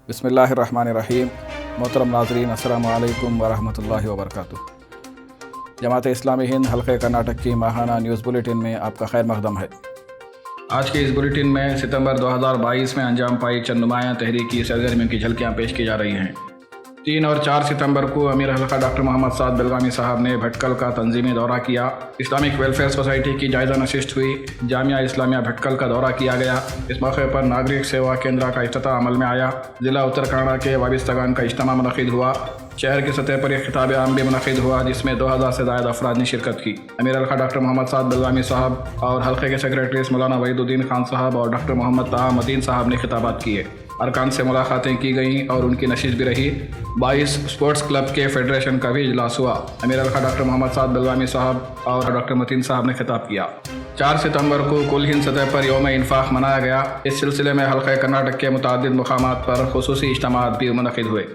बिस्मिल्लाहिर्रहमानिर्रहीम। मोहतरम नाज़रीन, अस्सलामु अलैकुम वरहमतुल्लाहि वबरकातुहू। जमात इस्लामी हिंद हल्क़े कर्नाटक की माहाना न्यूज़ बुलेटिन में आपका खैर मक़दम है। आज के इस बुलेटिन में सितंबर 2022 में अंजाम पाई चंद नुमायाँ तहरीकी सरगर्मियों की झलकियाँ पेश की जा रही हैं। 3 और 4 सितंबर को अमीर हल्का डॉक्टर मोहम्मद साद बेलगामी साहब ने भटकल का तंजीमी दौरा किया। इस्लामिक वेलफेयर सोसाइटी की जायज़ा नशिस्त हुई। जामिया इस्लामिया भटकल का दौरा किया गया। इस मौके पर नागरिक सेवा केंद्र का इफ्तिताह अमल में आया। ज़िला उत्तर कन्नड़ के वाबिस्तगान का इज्तिमा मुनक़िद हुआ। शहर की सतह पर एक खिताब आम भी मुनक़िद हुआ जिसमें 2000 से ज़ायद अफराद ने शिरकत की। अमीर हल्का डॉक्टर मोहम्मद साद बेलगामी साहब और हल्के के सेक्रेटरी मौलाना वहीदुद्दीन खान साहब और डॉक्टर मोहम्मद ताहा मतीन साहब ने खिताबात किए। अरकान से मुलाकातें की गईं और उनकी नशिस्त भी रही। 22 स्पोर्ट्स क्लब के फेडरेशन का भी इजलास हुआ। अमीर हल्का डॉक्टर मोहम्मद साद बेलगामी साहब और डॉक्टर मतीन साहब ने खिताब किया। 4 सितंबर को कुल हिंद सतह पर यौम इंफाक मनाया गया। इस सिलसिले में हल्का कर्नाटक के मुतअद्दिद मुकामात पर खुसूसी इज्तिमात भी मुनक़िद हुए।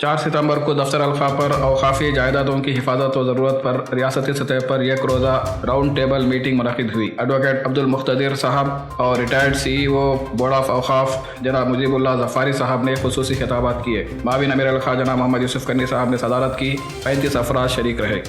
4 सितंबर को दफ्तर हल्का पर औक़ाफ़ी जायदादों की हिफाजत व ज़रूरत पर रियासती सतह पर एक रोज़ा राउंड टेबल मीटिंग मुनक़िद हुई। एडवोकेट अब्दुल मुख्तदिर साहब और रिटायर्ड CEO बोर्ड ऑफ औक़ाफ़ जनाब मुजीबुल्लाह ज़फ़ारी साहब ने खुसूसी खिताबात किए। माविन अमीर हल्का जनाब मोहम्मद यूसुफ़ कन्नी साहब ने सदारत की। 35 अफराद शरीक रहे।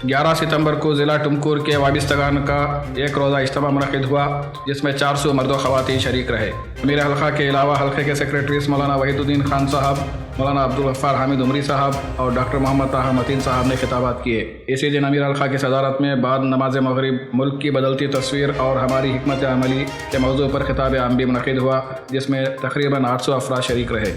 11 सितंबर को ज़िला टुमकुर के वाबिस्तगान का एक रोज़ा इज्तिमा मुनक़िद हुआ जिसमें 400 मर्द व ख़वातीन शरीक रहे। अमीर हल्का के अलावा हल्के के सेक्रेटरी मौलाना वहीदुद्दीन खान साहब, मौलाना अब्दुल गफ्फार हामिद उमरी साहब और डॉक्टर मोहम्मद ताहा मतीन साहब ने खिताबात किए। इसी दिन अमीर हल्का की सदारत में बाद नमाज मग़रिब मुल्क की बदलती तस्वीर और हमारी हिकमत अमली के मौजू पर खिताब आम भी मुनक़िद हुआ जिसमें तकरीबन 800 अफराद शरीक रहे।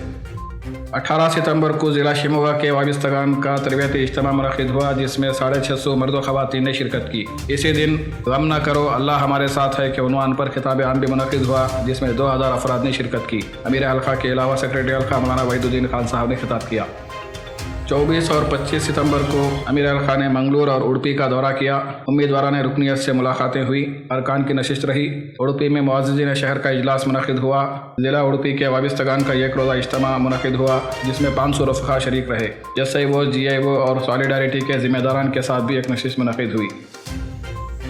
18 सितंबर को ज़िला शिमोगा के वाबिस्तगान का तरबियती इज्तिमा मुनक़िद हुआ जिसमें 650 मर्द व ख़वातीन ने शिरकत की। इसी दिन गम न करो अल्लाह हमारे साथ है के उन्वान पर खिताब आम भी मुनक़िद हुआ जिसमें 2000 अफराद ने शिरकत की। अमीर हल्का के अलावा सेक्रेटरी हल्का मौलाना वहीदुद्दीन खान साहब ने खिताब किया। 24 और 25 सितंबर को अमीर हल्का ने मंगलूर और उडुपी का दौरा किया। उम्मीदवारान रुकनियत से मुलाकातें हुई। अरकान की नशिस्त रही। उडुपी में मुअज़्ज़िज़ीन शहर का इजलास मुनक़िद हुआ। ज़िला उडुपी के वाबिस्तगान का एक रोज़ा इज्तिमा मुनक़िद हुआ जिसमें 500 रफ़क़ा शरीक रहे। SIO GIO और सॉलिडारिटी के ज़िम्मेदारान के साथ भी एक नशिस्त मुनक़िद हुई।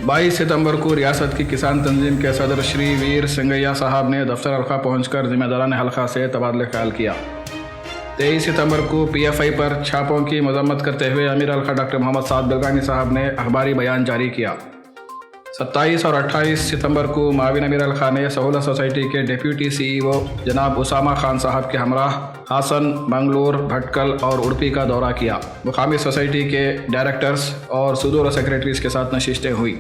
22 सितंबर को रियासत की किसान तंजीम के सदर श्री वीर सिंगैया साहब ने दफ्तर हल्का पहुँचकर ज़िम्मेदारान हल्का से तबादला ख्याल किया। 23 सितंबर को PFI पर छापों की मज़म्मत करते हुए अमीर हल्का डॉक्टर मोहम्मद साद बेलगामी साहब ने अखबारी बयान जारी किया। 27 और 28 सितंबर को माविन अमीर हल्का ने सहूलत सोसाइटी के डिप्टी CEO जनाब उसामा खान साहब के हमराह हासन, मंगलूर, भटकल और उडुपी का दौरा किया। मुकामी सोसाइटी के डायरेक्टर्स और सदूर सेक्रेटरीज के साथ नशिस्तें हुई।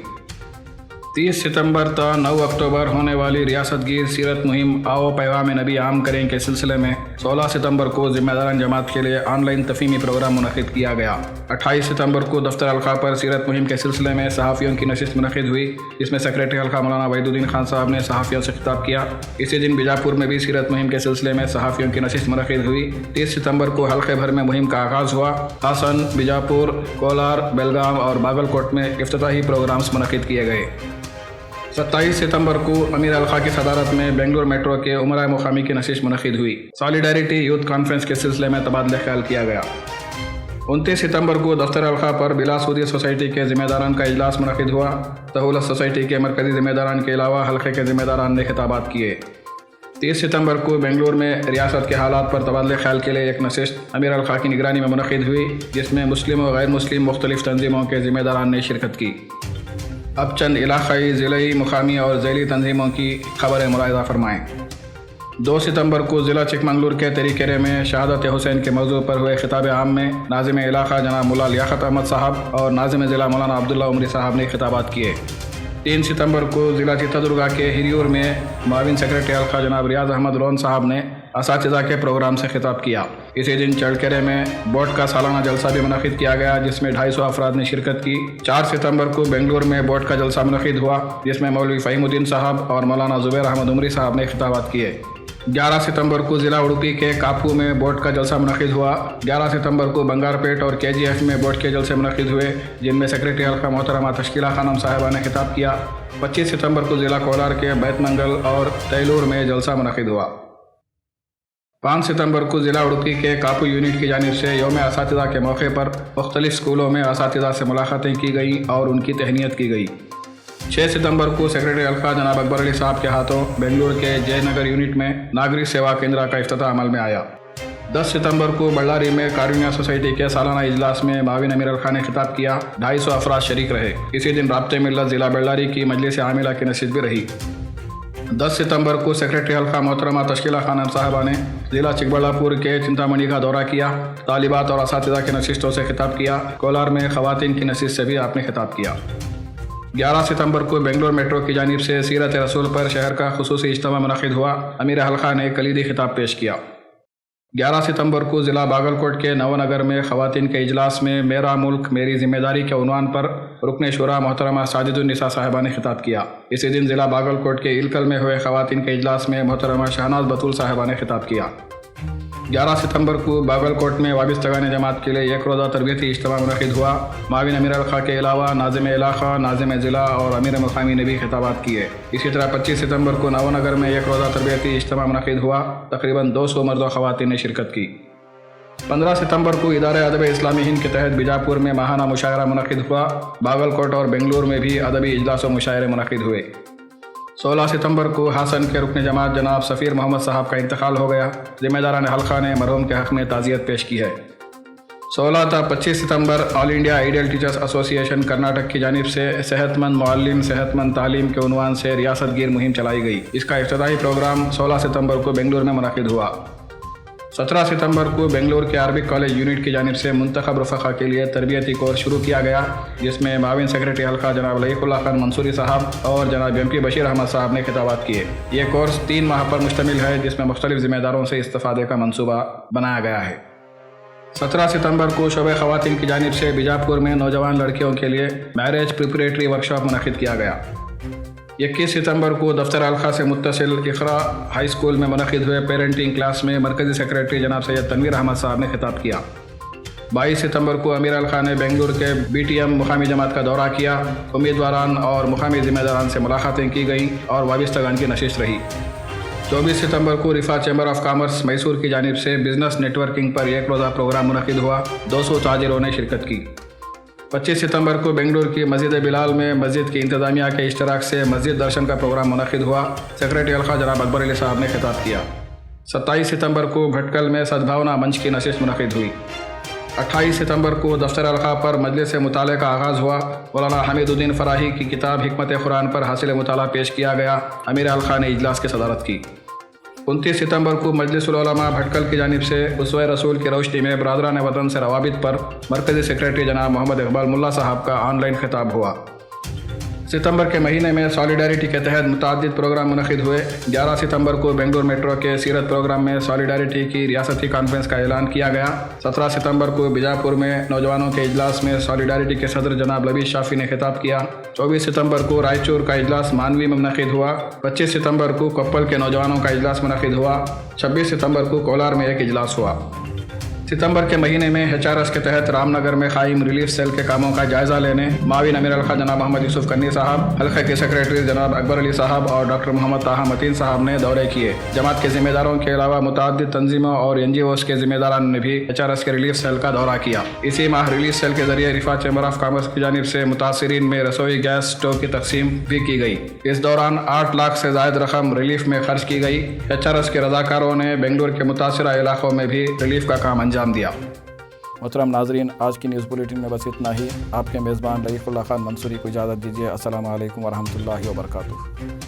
30 सितंबर ता 9 अक्टूबर होने वाली रियासत गिर सीरत मुहिम आओ पैगाम नबी आम करें के सिलसिले में 16 सितंबर को ज़िम्मेदारान जमात के लिए ऑनलाइन तफ़हीमी प्रोग्राम मुनक़िद किया गया। 28 सितंबर को दफ्तर हल्का पर सीरत मुहिम के सिलसिले में सहाफ़ियों की नशिस्त मुनक़िद हुई जिसमें सेक्रेटरी हल्का मौलाना वहीदुद्दीन खान साहब ने सहाफ़ियों से खिताब किया। इसी दिन बीजापुर में भी सीरत मुहिम के सिलसिले में सहाफ़ियों की नशिस्त मुनक़िद हुई। 30 सितंबर को हल्के भर में मुहिम का आगाज़ हुआ। हासन, बीजापुर, कोलार, बेलगाम और बागलकोट में इफ्तिताही प्रोग्राम्स मुनक़िद किए गए। 27 सितंबर को अमीर हल्का की सदारत में बेंगलुरु मेट्रो के उमरा मुकामी की नशिस्त मुनक़िद हुई। सॉलिडारिटी यूथ कॉन्फ्रेंस के सिलसिले में तबादला ख्याल किया गया। 29 सितंबर को दफ्तर हल्का पर बिलासूदी सोसाइटी के ज़िम्मेदारान का इजलास मुनक़िद हुआ। सहूलत सोसाइटी के मरकज़ी ज़िम्मेदारान के अलावा हल्के के ज़िम्मेदारान ने खिताबात किए। 30 सितंबर को बेंगलुरु में रियासत के हालात पर तबादला ख्याल के लिए एक नशिस्त अमीर हल्का की निगरानी में मुनक़िद हुई जिसमें मुस्लिम और गैर मुस्लिम मुख्तलिफ तंजीमों के ज़िम्मेदारान ने शिरकत की। अब चंद इलाक़ाई, ज़िलाई, मुकामी और ज़ैली तंजीमों की खबरें मुलाहिज़ा फरमाएँ। 2 सितंबर को ज़िला चिकमंगलूर के तरीकेरे में शहादत हुसैन के मौजू पर हुए खिताब आम में नाज़िम इलाक़ा जनाब मुल्ला लियाक़त अहमद साहब और नाज़िम ज़िला मौलाना अब्दुल्ला उमरी साहब ने खिताबात किए। 3 सितंबर को ज़िला चित्रदुर्गा के हिरियूर में माविन सेक्रेटरी हल्का जनाब रियाज़ अहमद रोन साहब ने असातिज़ा के प्रोग्राम से खिताब किया। इसी दिन चड़केरे में बोर्ड का सालाना जलसा भी मुनक़िद किया गया जिसमें 250 अफराद ने शिरकत की। 4 सितंबर को बेंगलुरु में बोर्ड का जलसा मुनक़िद हुआ जिसमें मौलवी फ़हीमुद्दीन साहब और मौलाना ज़ुबैर अहमद उमरी साहब ने खिताबात किए। 11 सितंबर को ज़िला उडुपी के कापू में बोर्ड का जलसा मुनक़िद हुआ। 11 सितंबर को बंगारपेट और KGF में बोर्ड के जलसे मुनक़िद हुए जिनमें सेक्रेटरी हल्का मोहतरमा तश्कीला खानम साहिबा ने खिताब किया। 25 सितंबर को ज़िला कोलार के बैत मंगल और तैलूर में जलसा मुनक़िद हुआ। 5 सितंबर को ज़िला उडुपी के कापू यूनिट की जानिब से यौम असातिज़ा के मौके पर मुख्तलिफ स्कूलों में असातिज़ा से मुलाकातें की गई और उनकी तहनीत की गई। 6 सितंबर को सेक्रेटरी हल्का जनाब अकबर अली साहब के हाथों बेंगलुरु के जयनगर यूनिट में नागरिक सेवा केंद्र का इफ्तिताह अमल में आया। 10 सितंबर को बल्लारी में कारुण्या सोसाइटी के सालाना इजलास में माविन अमीर खान ने खिताब किया। 250 अफराद शरीक रहे। इसी दिन राब्ते मिल्लत ज़िला बल्लारी की मजलिस आमिला की नशिस्त भी रही। 10 सितंबर को सेक्रेटरी हल्का मोहतरमा तश्कीला खानम साहबा ने ज़िला चिकबल्लापुर के चिंतामणि का दौरा किया। तालिबात और असातिज़ा की नशिस्तों से खिताब किया। कोलार में ख़वातीन की नशिस्त से भी आपने खिताब किया। 11 सितंबर को बेंगलुरु मेट्रो की जानिब से सीरत रसूल पर शहर का खुसूसी इज्तिमा मुनक़िद हुआ। अमीर हल्का ने कलीदी खिताब पेश किया। 11 सितंबर को ज़िला बागलकोट के नवनगर में ख़वातीन के इजलास में मेरा मुल्क मेरी जिम्मेदारी के उन्वान पर रुकन शुरा मोहतरमा साजिदुन्निसा साहिबा ने खिताब किया। इसी दिन ज़िला बागलकोट के इलकल में हुए ख़वातीन के इजलास में मोहतरमा शहनाज बतूल साहिबा ने खिताब किया। 11 सितंबर को बागलकोट में वाबिस्तगान जमात के लिए एक रोज़ा तरबियती इज्तिमा मुनक़िद हुआ। माविन अमीर खा के अलावा नाज़िम इलाक़ा, नाज़िम ज़िला और अमीर मुक़ामी ने भी खिताबात किए। इसी तरह 25 सितंबर को नवनगर में एक रोज़ा तरबियती इज्तिमा मुनक़िद हुआ। तकरीबन 200 मर्द व ख़वातीन ने शिरकत की। 15 सितंबर को इदारे अदब इस्लामी हिंद के तहत बीजापुर में माहाना मुशायरा मुनक़िद हुआ। बागलकोट और बेंगलुरु में भी अदबी इजलास व मुशायरे मुनक़िद हुए। 16 सितंबर को हासन के रुकन जमात जनाब सफ़ीर मोहम्मद साहब का इंतकाल हो गया। ज़िम्मेदारान हल्का ने मरहूम के हक़ में ताज़ियत पेश की है। 16 था 25 सितंबर all India ideal teachers association Karnataka की जानिब से सेहतमंद मुअल्लिम सेहतमंद तालीम के उन्वान से रियासत गिर मुहिम चलाई गई। इसका इफ्तिताही प्रोग्राम 16 सितंबर को बेंगलुरु में मुनक़िद हुआ। 17 सितंबर को बेंगलुरु के अरबिक कॉलेज यूनिट की जानिब से मुंतखब रफ़क़ा के लिए तरबियती कोर्स शुरू किया गया, जिसमें माविन सेक्रेटरी हल्का जनाब लईक़ुल्लाह खान मंसूरी साहब और जनाब MP बशीर अहमद साहब ने खिताबात किए। ये कोर्स 3 माह पर मुश्तमिल है, जिसमें मुख्तलिफ ज़िम्मेदारों से इस्तिफ़ादे का मनसूबा बनाया गया है। 17 सितंबर को शोबे ख़वातीन की जानिब से बीजापुर में नौजवान लड़कियों के लिए मैरिज प्रिपरेटरी वर्कशॉप मुनक़िद किया गया। 21 सितंबर को दफ्तर हल्का से मुत्तसिल इक़रा हाई स्कूल में मुनक़िद हुए पेरेंटिंग क्लास में मरकज़ी सेक्रेटरी जनाब सैयद तनवीर अहमद साहब ने खिताब किया। 22 सितंबर को अमीर हल्का ने बेंगलुरु के BTM मुकामी जमात का दौरा किया। उम्मीदवारान और मुकामी ज़िम्मेदारान से मुलाकातें की गई और वाबिस्तगान की नशिस्त रही। 24 सितंबर को रिफा चैम्बर ऑफ कॉमर्स मैसूर की जानिब से बिज़नेस नेटवर्किंग पर एक रोज़ा प्रोग्राम मुनक़िद हुआ। 200 ताजिरों ने शिरकत की। 25 सितंबर को बेंगलुरु की मस्जिद बिलाल में मस्जिद की इंतज़ामिया के इश्तराक से मस्जिद दर्शन का प्रोग्राम मुनक़िद हुआ। सेक्रेटरी हल्का जनाब अकबर अली साहब ने खिताब किया। 27 सितंबर को भटकल में सद्भावना मंच की नशिस्त मुनक़िद हुई। 28 सितंबर को दफ्तर हल्का पर मजलिस मुताले का आगाज़ हुआ। मौलाना हमीदुद्दीन फ़राही की किताब हिकमत कुरान पर हासिल मुताला पेश किया गया। अमीर हल्का ने इजलास की सदारत की। 29 सितंबर को मजलिसुल उलमा भटकल की जानिब से उसवे रसूल की रोशनी में बरादरान वतन से रवाबित पर मरकज़ी सेक्रेटरी जनाब मोहम्मद इकबाल मुल्ला साहब का ऑनलाइन खिताब हुआ। सितंबर के महीने में सॉलिडारिटी के तहत मुतअद्दिद प्रोग्राम मुनक़िद हुए। 11 सितंबर को बेंगलुरु मेट्रो के सीरत प्रोग्राम में सॉलिडारिटी की रियासती कॉन्फ्रेंस का ऐलान किया गया। 17 सितंबर को बीजापुर में नौजवानों के इजलास में सॉलिडारिटी के सदर जनाब लबीद शाफी ने खिताब किया। 24 सितंबर को रायचूर का इजलास मानवी में मुनक़िद हुआ। 25 सितंबर को कोप्पल के नौजवानों का इजलास मुनक़िद हुआ। 26 सितंबर को कोलार में एक इजलास हुआ। सितंबर के महीने में HRS के तहत रामनगर में कायम रिलीफ सेल के कामों का जायजा लेने माविन अमीर हल्का जनाब मोहम्मद यूसुफ कन्नी साहब, हल्के के सेक्रेटरी जनाब अकबर अली साहब और डॉक्टर मोहम्मद ताहा मतीन साहब ने दौरे किए। जमात के जिम्मेदारों के अलावा मुतअद्दिद तंजीमों और NGOs के जिम्मेदारान ने भी HRS के रिलीफ सेल का दौरा किया। इसी माह रिलीफ सेल के जरिए रिफा चैम्बर ऑफ कॉमर्स की जानिब से मुतासिरीन में रसोई गैस स्टोव की तकसीम भी की गई। इस दौरान 8 लाख से ज़ायद रकम रिलीफ में खर्च की गई। HRS के रज़ाकारों ने बेंगलुरु के मुतासरा इलाकों में भी रिलीफ का काम अंजाम दिया। मोहतरम नाज़रीन, आज की न्यूज़ बुलेटिन में बस इतना ही। आपके मेज़बान लईक़ुल्लाह खान मंसूरी को इजाज़त दीजिए। अस्सलामु अलैकुम वरहमतुल्लाहि वबरकातुहू।